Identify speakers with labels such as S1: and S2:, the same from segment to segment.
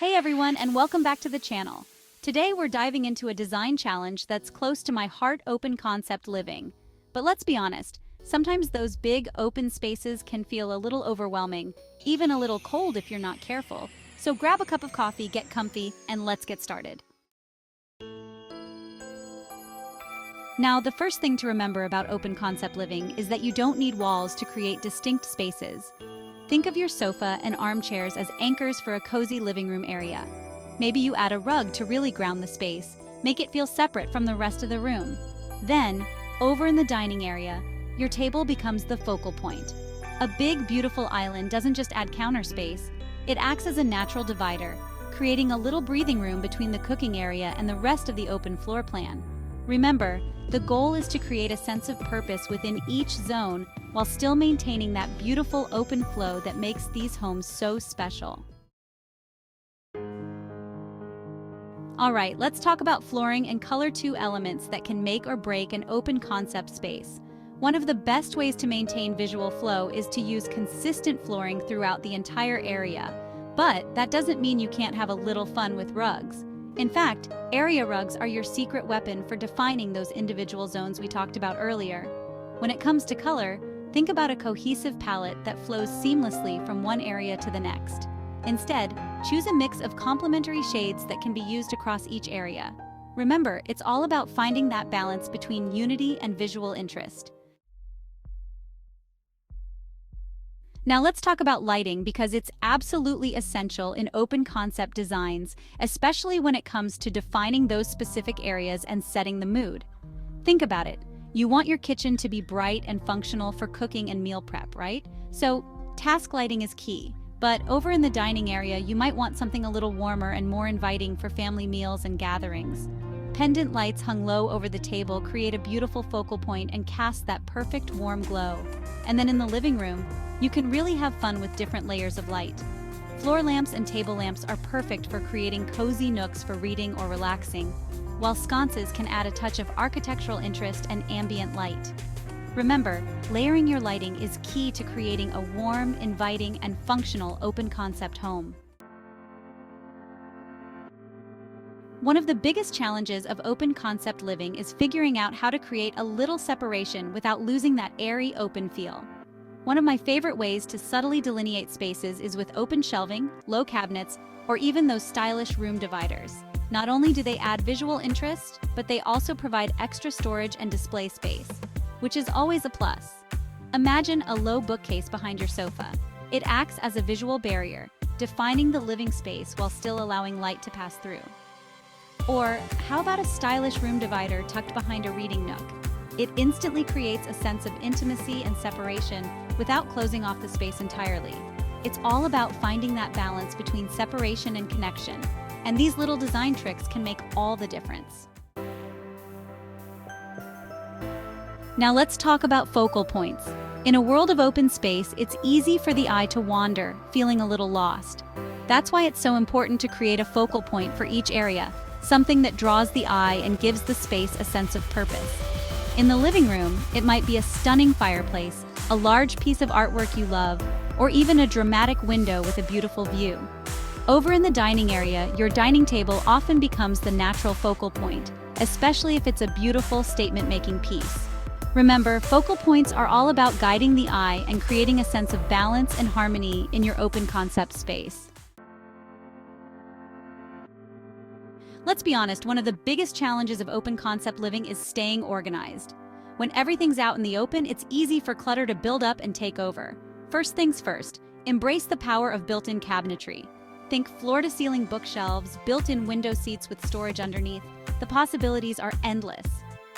S1: Hey everyone, and welcome back to the channel. Today we're diving into a design challenge that's close to my heart: open concept living. But let's be honest, sometimes those big open spaces can feel a little overwhelming, even a little cold if you're not careful. So grab a cup of coffee, get comfy, and let's get started. Now, the first thing to remember about open concept living is that you don't need walls to create distinct spaces. Think of your sofa and armchairs as anchors for a cozy living room area. Maybe you add a rug to really ground the space, make it feel separate from the rest of the room. Then, over in the dining area, your table becomes the focal point. A big, beautiful island doesn't just add counter space, it acts as a natural divider, creating a little breathing room between the cooking area and the rest of the open floor plan. Remember, the goal is to create a sense of purpose within each zone while still maintaining that beautiful open flow that makes these homes so special. Alright, let's talk about flooring and color, two elements that can make or break an open concept space. One of the best ways to maintain visual flow is to use consistent flooring throughout the entire area. But that doesn't mean you can't have a little fun with rugs. In fact, area rugs are your secret weapon for defining those individual zones we talked about earlier. When it comes to color, think about a cohesive palette that flows seamlessly from one area to the next. Instead, choose a mix of complementary shades that can be used across each area. Remember, it's all about finding that balance between unity and visual interest. Now let's talk about lighting, because it's absolutely essential in open concept designs, especially when it comes to defining those specific areas and setting the mood. Think about it. You want your kitchen to be bright and functional for cooking and meal prep, right? So, task lighting is key. But over in the dining area, you might want something a little warmer and more inviting for family meals and gatherings. Pendant lights hung low over the table create a beautiful focal point and cast that perfect warm glow. And then in the living room, you can really have fun with different layers of light. Floor lamps and table lamps are perfect for creating cozy nooks for reading or relaxing, while sconces can add a touch of architectural interest and ambient light. Remember, layering your lighting is key to creating a warm, inviting, and functional open concept home. One of the biggest challenges of open concept living is figuring out how to create a little separation without losing that airy open feel. One of my favorite ways to subtly delineate spaces is with open shelving, low cabinets, or even those stylish room dividers. Not only do they add visual interest, but they also provide extra storage and display space, which is always a plus. Imagine a low bookcase behind your sofa. It acts as a visual barrier, defining the living space while still allowing light to pass through. Or how about a stylish room divider tucked behind a reading nook? It instantly creates a sense of intimacy and separation without closing off the space entirely. It's all about finding that balance between separation and connection, and these little design tricks can make all the difference. Now let's talk about focal points. In a world of open space, it's easy for the eye to wander, feeling a little lost. That's why it's so important to create a focal point for each area, something that draws the eye and gives the space a sense of purpose. In the living room, it might be a stunning fireplace, a large piece of artwork you love, or even a dramatic window with a beautiful view. Over in the dining area, your dining table often becomes the natural focal point, especially if it's a beautiful statement-making piece. Remember, focal points are all about guiding the eye and creating a sense of balance and harmony in your open concept space. Let's be honest, one of the biggest challenges of open concept living is staying organized. When everything's out in the open, it's easy for clutter to build up and take over. First things first, embrace the power of built-in cabinetry. Think floor-to-ceiling bookshelves, built-in window seats with storage underneath. The possibilities are endless.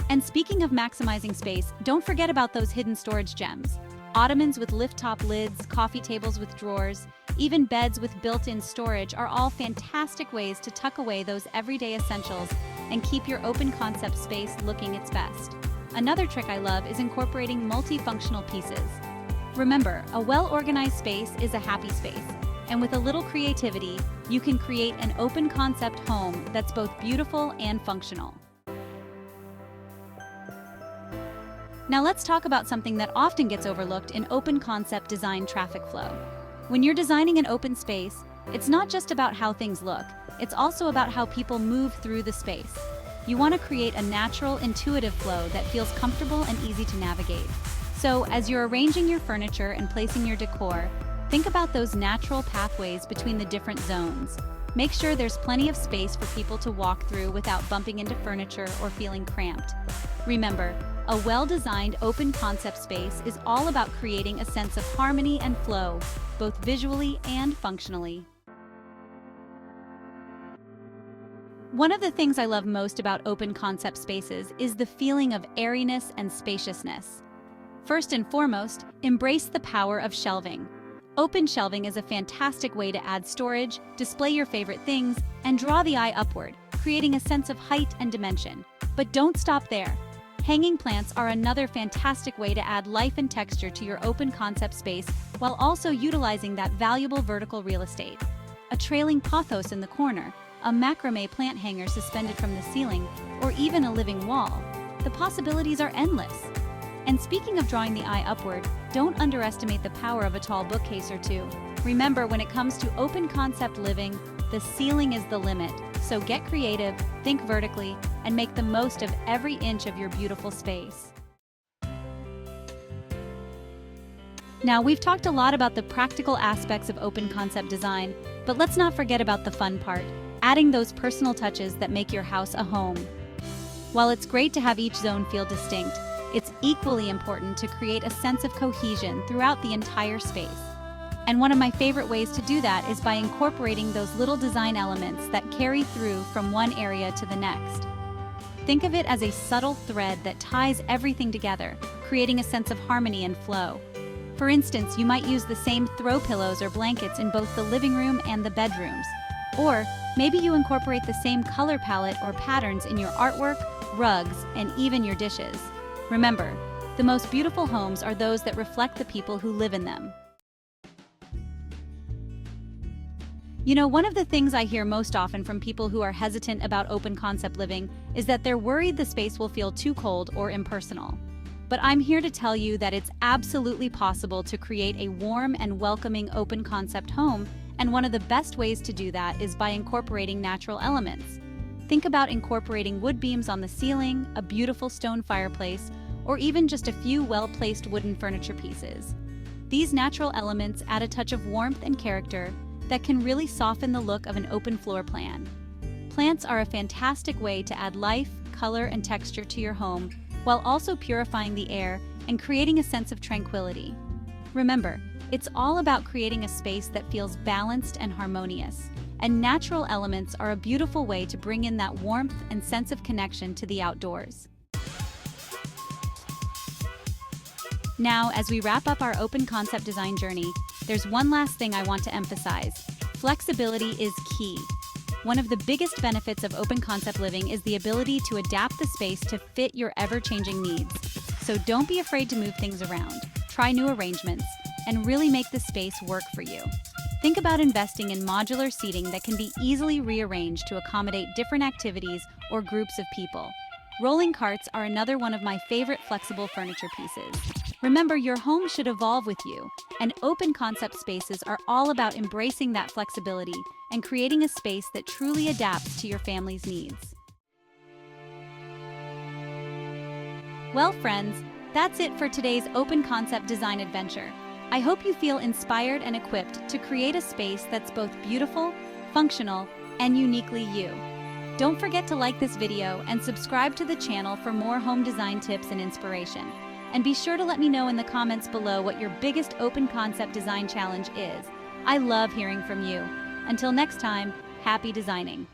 S1: And speaking of maximizing space, don't forget about those hidden storage gems. Ottomans with lift-top lids, coffee tables with drawers, even beds with built-in storage are all fantastic ways to tuck away those everyday essentials and keep your open concept space looking its best. Another trick I love is incorporating multifunctional pieces. Remember, a well-organized space is a happy space, and with a little creativity, you can create an open concept home that's both beautiful and functional. Now let's talk about something that often gets overlooked in open concept design: traffic flow. When you're designing an open space, It's not just about how things look, it's also about how people move through the space. You want to create a natural, intuitive flow that feels comfortable and easy to navigate. So, as you're arranging your furniture and placing your decor, think about those natural pathways between the different zones. Make sure there's plenty of space for people to walk through without bumping into furniture or feeling cramped. Remember, a well-designed open concept space is all about creating a sense of harmony and flow, both visually and functionally. One of the things I love most about open concept spaces is the feeling of airiness and spaciousness. First and foremost, embrace the power of shelving. Open shelving is a fantastic way to add storage, display your favorite things, and draw the eye upward, creating a sense of height and dimension. But don't stop there. Hanging plants are another fantastic way to add life and texture to your open concept space while also utilizing that valuable vertical real estate. A trailing pothos in the corner, a macrame plant hanger suspended from the ceiling, or even a living wall. The possibilities are endless. And speaking of drawing the eye upward, don't underestimate the power of a tall bookcase or two. Remember, when it comes to open concept living, the ceiling is the limit. So get creative, think vertically, and make the most of every inch of your beautiful space. Now, we've talked a lot about the practical aspects of open concept design, but let's not forget about the fun part, adding those personal touches that make your house a home. While it's great to have each zone feel distinct, it's equally important to create a sense of cohesion throughout the entire space. And one of my favorite ways to do that is by incorporating those little design elements that carry through from one area to the next. Think of it as a subtle thread that ties everything together, creating a sense of harmony and flow. For instance, you might use the same throw pillows or blankets in both the living room and the bedrooms. Or maybe you incorporate the same color palette or patterns in your artwork, rugs, and even your dishes. Remember, the most beautiful homes are those that reflect the people who live in them. You know, one of the things I hear most often from people who are hesitant about open concept living is that they're worried the space will feel too cold or impersonal. But I'm here to tell you that it's absolutely possible to create a warm and welcoming open concept home, and one of the best ways to do that is by incorporating natural elements. Think about incorporating wood beams on the ceiling, a beautiful stone fireplace, or even just a few well-placed wooden furniture pieces. These natural elements add a touch of warmth and character that can really soften the look of an open floor plan. Plants are a fantastic way to add life, color, and texture to your home, while also purifying the air and creating a sense of tranquility. Remember, it's all about creating a space that feels balanced and harmonious, and natural elements are a beautiful way to bring in that warmth and sense of connection to the outdoors. Now, as we wrap up our open concept design journey, there's one last thing I want to emphasize. Flexibility is key. One of the biggest benefits of open concept living is the ability to adapt the space to fit your ever-changing needs. So don't be afraid to move things around, try new arrangements, and really make the space work for you. Think about investing in modular seating that can be easily rearranged to accommodate different activities or groups of people. Rolling carts are another one of my favorite flexible furniture pieces. Remember, your home should evolve with you, and open concept spaces are all about embracing that flexibility and creating a space that truly adapts to your family's needs. Well, friends, that's it for today's open concept design adventure. I hope you feel inspired and equipped to create a space that's both beautiful, functional, and uniquely you. Don't forget to like this video and subscribe to the channel for more home design tips and inspiration. And be sure to let me know in the comments below what your biggest open concept design challenge is. I love hearing from you. Until next time, happy designing.